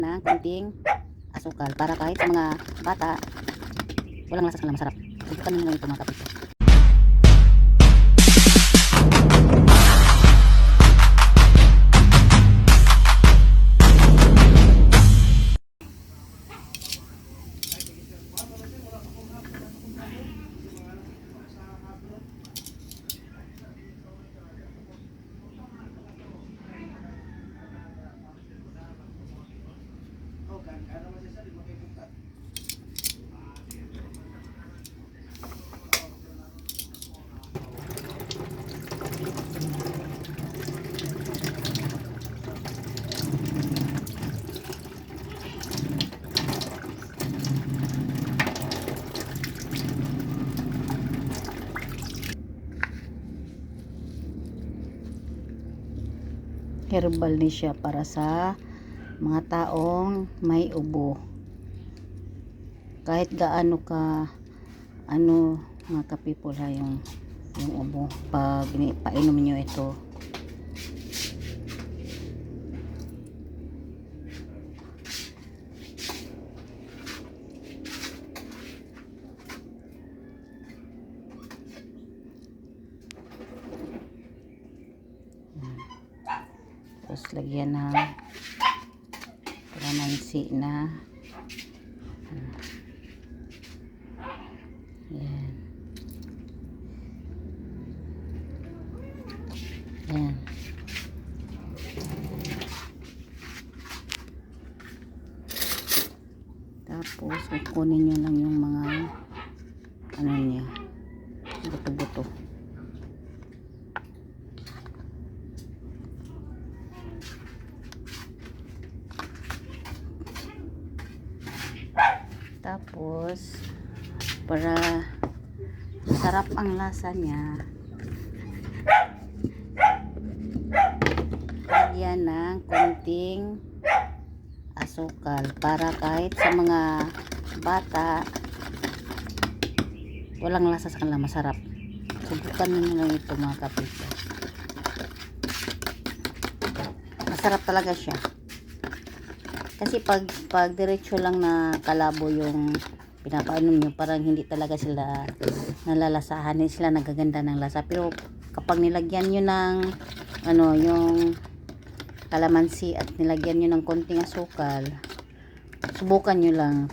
ng konting asukal para kahit sa mga bata walang lasa, kanila masarap. Subukan nyo lang ito mga kapitbahay. Herbal ni siya para sa mga taong may ubo. Kahit gaano ka mga kapipol ha, yung ubo, pag painom nyo ito, tapos lagyan ng kalamansi na yan. Yan. Tapos kukunin nyo lang yung mga niya, buto-buto. Tapos para masarap ang lasa niya, lagyan ng konting asukal para kahit sa mga bata walang lasa, sa kanila masarap. Subukan nyo lang ito mga kapitbahay. Masarap talaga siya. Kasi pag diretso lang na kalabo yung pinapainom nyo, parang hindi talaga sila nalalasahan, hindi sila nagaganda ng lasa. Pero kapag nilagyan nyo ng yung kalamansi at nilagyan nyo ng konting asukal, subukan nyo lang,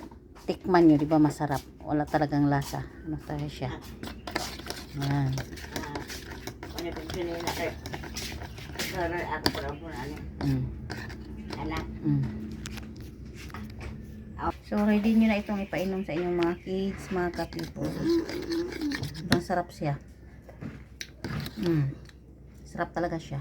tikman nyo, di ba masarap, wala talagang lasa. Ano talaga siya. Yan. So ready nyo na itong ipainom sa inyong mga kids, mga kapipol. Sobrang sarap siya. Sarap talaga siya.